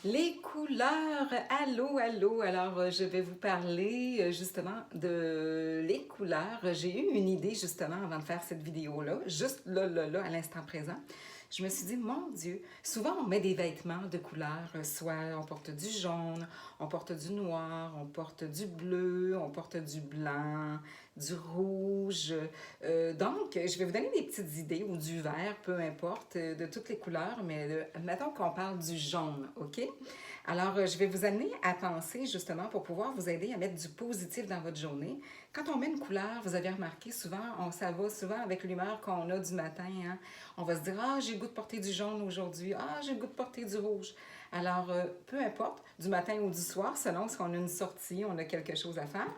Les couleurs, allô, allô. Alors, je vais vous parler justement de les couleurs. J'ai eu une idée justement avant de faire cette vidéo-là, juste là, à l'instant présent. Je me suis dit, mon Dieu, souvent on met des vêtements de couleurs, soit on porte du jaune, on porte du noir, on porte du bleu, on porte du blanc, du rouge. Donc, je vais vous donner des petites idées, ou du vert, peu importe, de toutes les couleurs, mais mettons qu'on parle du jaune, OK? Alors, je vais vous amener à penser justement pour pouvoir vous aider à mettre du positif dans votre journée. Quand on met une couleur, vous avez remarqué souvent, ça va souvent avec l'humeur qu'on a du matin. Hein? On va se dire, ah, j'ai le goût de porter du jaune aujourd'hui, ah, j'ai le goût de porter du rouge. Alors, peu importe, du matin ou du soir, selon si on a une sortie, on a quelque chose à faire.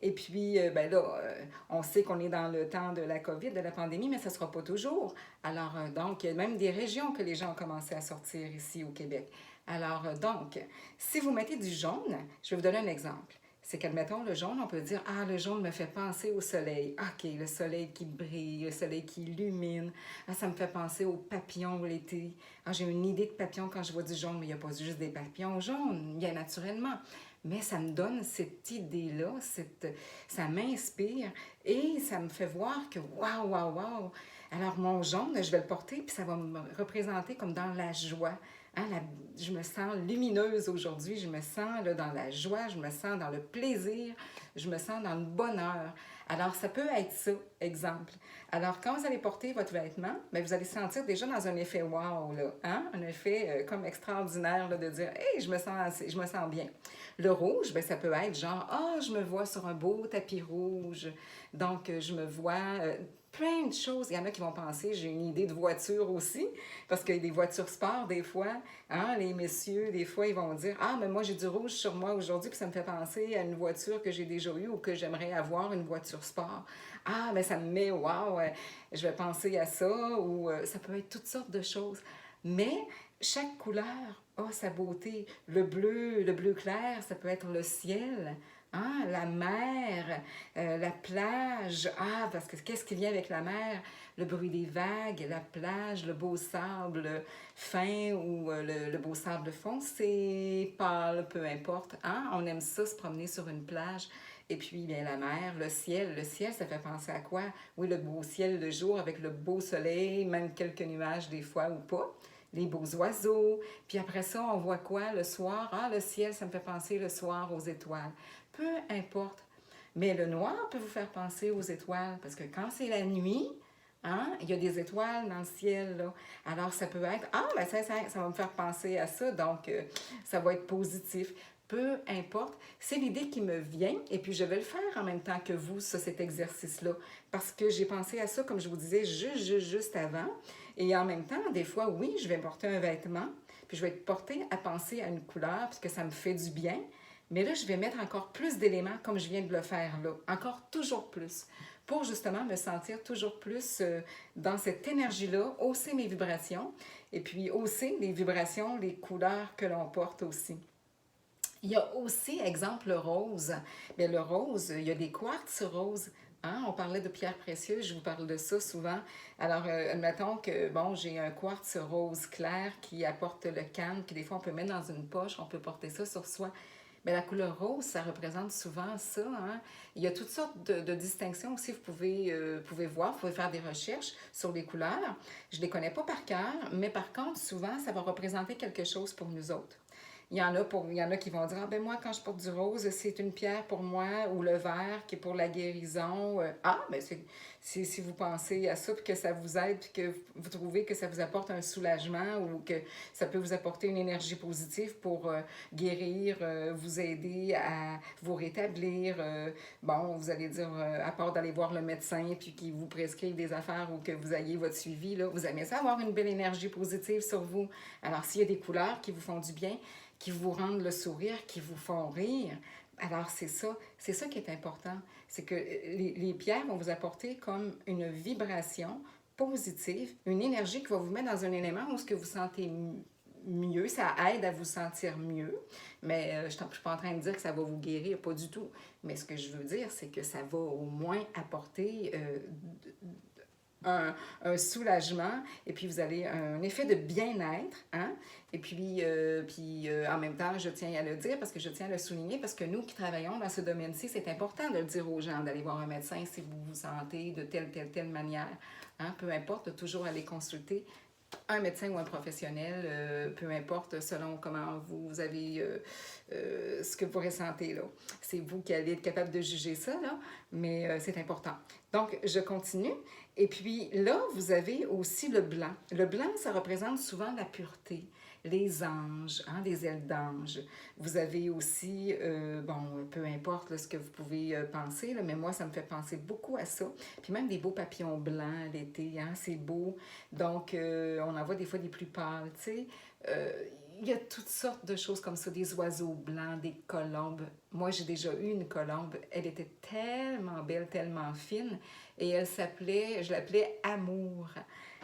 Et puis, ben là, on sait qu'on est dans le temps de la COVID, de la pandémie, mais ça ne sera pas toujours. Alors, donc, il y a même des régions que les gens ont commencé à sortir ici au Québec. Alors, donc, si vous mettez du jaune, je vais vous donner un exemple. C'est qu'admettons, le jaune, on peut dire, ah, le jaune me fait penser au soleil. OK, le soleil qui brille, le soleil qui illumine. Ah, ça me fait penser aux papillons l'été. Ah, j'ai une idée de papillons quand je vois du jaune, mais il n'y a pas juste des papillons jaunes, bien naturellement. Mais ça me donne cette idée-là, ça m'inspire et ça me fait voir que waouh, waouh, waouh. Alors mon jaune, je vais le porter puis ça va me représenter comme dans la joie. Hein, je me sens lumineuse aujourd'hui, je me sens là, dans la joie, je me sens dans le plaisir, je me sens dans le bonheur. Alors, ça peut être ça, exemple. Alors, quand vous allez porter votre vêtement, bien, vous allez sentir déjà dans un effet wow, là, hein? Un effet comme extraordinaire là, de dire hey, je me sens bien. Le rouge, bien, ça peut être genre ah, je me vois sur un beau tapis rouge. Donc, je me vois plein de choses. Il y en a qui vont penser, j'ai une idée de voiture aussi, parce qu'il y a des voitures sport des fois. Hein, les messieurs, des fois, ils vont dire ah, mais moi, j'ai du rouge sur moi aujourd'hui, puis ça me fait penser à une voiture que j'ai déjà eue ou que j'aimerais avoir, une voiture sport. Ah, mais ça me met wow, je vais penser à ça, ou ça peut être toutes sortes de choses. Mais chaque couleur a sa beauté. Le bleu clair, ça peut être le ciel, hein, la mer, la plage. Ah, parce que qu'est-ce qui vient avec la mer? Le bruit des vagues, la plage, le beau sable fin ou le beau sable foncé, pâle, peu importe. Hein? On aime ça, se promener sur une plage. Et puis, bien, la mer, le ciel, ça fait penser à quoi? Oui, le beau ciel le jour avec le beau soleil, même quelques nuages des fois ou pas. Les beaux oiseaux. Puis après ça, on voit quoi le soir? Ah, le ciel, ça me fait penser le soir aux étoiles. Peu importe. Mais le noir peut vous faire penser aux étoiles parce que quand c'est la nuit, hein, il y a des étoiles dans le ciel. Là. Alors, ça peut être, ah, ben ça va me faire penser à ça, donc ça va être positif. Peu importe, c'est l'idée qui me vient et puis je vais le faire en même temps que vous, ça, cet exercice-là, parce que j'ai pensé à ça, comme je vous disais, juste avant. Et en même temps, des fois, oui, je vais porter un vêtement, puis je vais être portée à penser à une couleur, puisque ça me fait du bien. Mais là, je vais mettre encore plus d'éléments comme je viens de le faire là, encore toujours plus, pour justement me sentir toujours plus dans cette énergie-là, hausser mes vibrations, et puis hausser les vibrations, les couleurs que l'on porte aussi. Il y a aussi, exemple, le rose. Bien, le rose, il y a des quartz roses. Hein? On parlait de pierres précieuses, je vous parle de ça souvent. Alors, admettons que, bon, j'ai un quartz rose clair qui apporte le calme, que des fois on peut mettre dans une poche, on peut porter ça sur soi. Bien, la couleur rose, ça représente souvent ça. Hein? Il y a toutes sortes de distinctions aussi, pouvez voir, vous pouvez faire des recherches sur les couleurs. Je ne les connais pas par cœur, mais par contre, souvent, ça va représenter quelque chose pour nous autres. Il y en a qui vont dire ah, ben moi, quand je porte du rose, c'est une pierre pour moi, ou le vert qui est pour la guérison. Ah, ben si vous pensez à ça, puis que ça vous aide, puis que vous trouvez que ça vous apporte un soulagement ou que ça peut vous apporter une énergie positive pour guérir, vous aider à vous rétablir. Bon, vous allez dire, à part d'aller voir le médecin, puis qu'il vous prescrive des affaires ou que vous ayez votre suivi, là, vous aimez ça avoir une belle énergie positive sur vous. Alors, s'il y a des couleurs qui vous font du bien, qui vous rendent le sourire, qui vous font rire. Alors, c'est ça qui est important. C'est que les pierres vont vous apporter comme une vibration positive, une énergie qui va vous mettre dans un élément où ce que vous sentez mieux, ça aide à vous sentir mieux. Mais je ne suis pas en train de dire que ça va vous guérir, pas du tout. Mais ce que je veux dire, c'est que ça va au moins apporter un soulagement, et puis vous avez un effet de bien-être, hein? Et puis, en même temps, je tiens à le dire, parce que je tiens à le souligner, parce que nous qui travaillons dans ce domaine-ci, c'est important de le dire aux gens, d'aller voir un médecin si vous vous sentez de telle manière, hein? Peu importe, de toujours aller consulter un médecin ou un professionnel, peu importe selon comment vous avez ce que vous ressentez là. C'est vous qui allez être capable de juger ça, là, mais c'est important. Donc, je continue. Et puis là, vous avez aussi le blanc. Le blanc, ça représente souvent la pureté, les anges, hein, les ailes d'ange. Vous avez aussi, bon, peu importe là, ce que vous pouvez penser, là, mais moi, ça me fait penser beaucoup à ça. Puis même des beaux papillons blancs l'été, hein, c'est beau. Donc, on en voit des fois des plus pâles, tu sais. Il y a toutes sortes de choses comme ça, des oiseaux blancs, des colombes. Moi, j'ai déjà eu une colombe. Elle était tellement belle, tellement fine. Et elle s'appelait, je l'appelais Amour.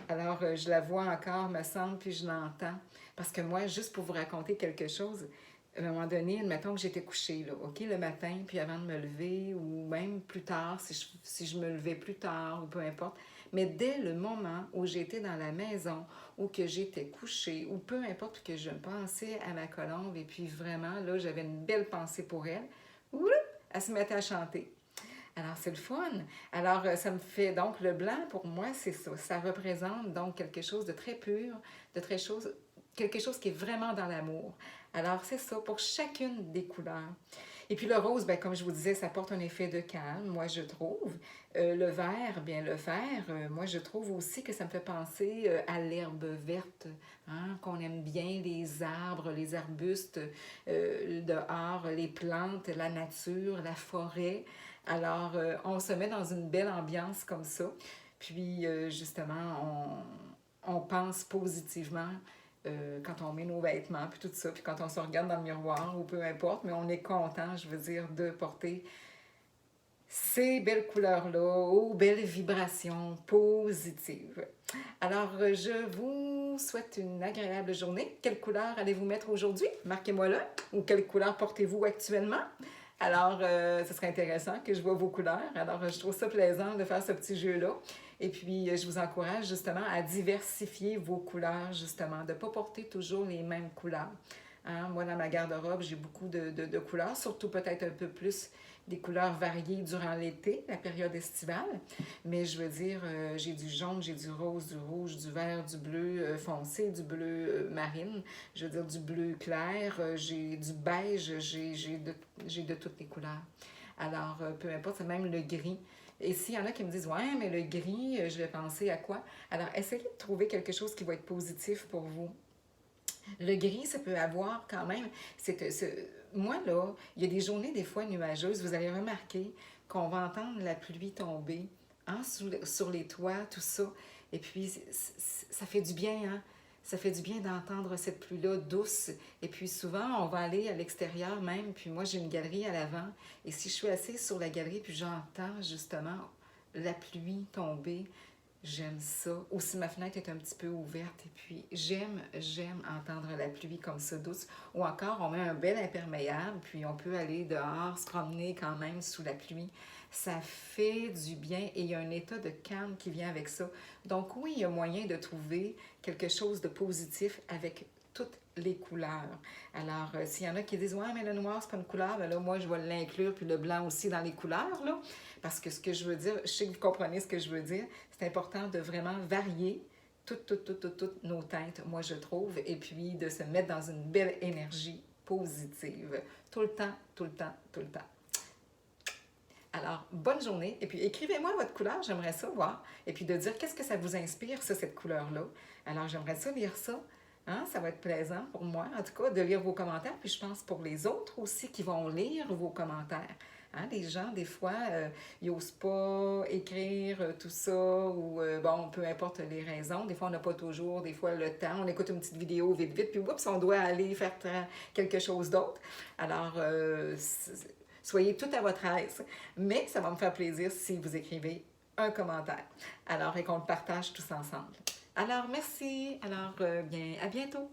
Alors, je la vois encore, me semble, puis je l'entends. Parce que moi, juste pour vous raconter quelque chose, à un moment donné, admettons que j'étais couchée, là, OK, le matin, puis avant de me lever, ou même plus tard, si je me levais plus tard, ou peu importe. Mais dès le moment où j'étais dans la maison, ou que j'étais couchée, ou peu importe que je pensais à ma colombe, et puis vraiment, là, j'avais une belle pensée pour elle, ouh, elle se mettait à chanter. Alors, c'est le fun. Alors, ça me fait... Donc, le blanc, pour moi, c'est ça. Ça représente donc quelque chose de très pur, de très chose... quelque chose qui est vraiment dans l'amour. Alors, c'est ça pour chacune des couleurs. Et puis le rose, bien, comme je vous disais, ça porte un effet de calme, moi je trouve. Le vert, bien le vert, moi je trouve aussi que ça me fait penser à l'herbe verte, hein, qu'on aime bien, les arbres, les arbustes, dehors, les plantes, la nature, la forêt. Alors, on se met dans une belle ambiance comme ça. Puis, justement, on pense positivement quand on met nos vêtements, puis tout ça, puis quand on se regarde dans le miroir, ou peu importe, mais on est content, je veux dire, de porter ces belles couleurs-là, aux belles vibrations positives. Alors, je vous souhaite une agréable journée. Quelle couleur allez-vous mettre aujourd'hui? Marquez-moi là. Ou quelle couleur portez-vous actuellement? Alors, ce serait intéressant que je vois vos couleurs. Alors, je trouve ça plaisant de faire ce petit jeu-là. Et puis, je vous encourage justement à diversifier vos couleurs, justement, de ne pas porter toujours les mêmes couleurs. Hein? Moi, dans ma garde-robe, j'ai beaucoup de couleurs, surtout peut-être un peu plus des couleurs variées durant l'été, la période estivale. Mais je veux dire, j'ai du jaune, j'ai du rose, du rouge, du vert, du bleu foncé, du bleu marine, je veux dire du bleu clair, j'ai du beige, j'ai de toutes les couleurs. Alors, peu importe, c'est même le gris. Et s'il y en a qui me disent, ouais, mais le gris, je vais penser à quoi? Alors, essayez de trouver quelque chose qui va être positif pour vous. Le gris, ça peut avoir quand même... Moi, là, il y a des journées des fois nuageuses, vous allez remarquer qu'on va entendre la pluie tomber, hein, sur les toits, tout ça. Et puis, ça fait du bien, hein? Ça fait du bien d'entendre cette pluie-là douce. Et puis souvent, on va aller à l'extérieur même. Puis moi, j'ai une galerie à l'avant. Et si je suis assise sur la galerie, puis j'entends justement la pluie tomber, j'aime ça. Ou si ma fenêtre est un petit peu ouverte, et puis j'aime entendre la pluie comme ça douce. Ou encore, on met un bel imperméable, puis on peut aller dehors, se promener quand même sous la pluie. Ça fait du bien et il y a un état de calme qui vient avec ça. Donc oui, il y a moyen de trouver quelque chose de positif avec toutes les couleurs. Alors, s'il y en a qui disent « Ouais, mais le noir, c'est pas une couleur », ben là, moi, je vais l'inclure, puis le blanc aussi dans les couleurs, là. Parce que ce que je veux dire, je sais que vous comprenez ce que je veux dire, c'est important de vraiment varier toutes nos teintes, moi, je trouve, et puis de se mettre dans une belle énergie positive. Tout le temps, tout le temps, tout le temps. Alors, bonne journée. Et puis, écrivez-moi votre couleur, j'aimerais ça voir. Et puis, de dire qu'est-ce que ça vous inspire, ça, cette couleur-là. Alors, j'aimerais ça lire ça. Hein? Ça va être plaisant pour moi, en tout cas, de lire vos commentaires. Puis, je pense pour les autres aussi qui vont lire vos commentaires. Hein? Les gens, des fois, ils n'osent pas écrire tout ça ou, bon, peu importe les raisons. Des fois, on n'a pas toujours, des fois, le temps. On écoute une petite vidéo vite, puis, oups, on doit aller faire quelque chose d'autre. Alors, soyez tout à votre aise, mais ça va me faire plaisir si vous écrivez un commentaire. Alors, et qu'on le partage tous ensemble. Alors, merci. Alors, bien, à bientôt.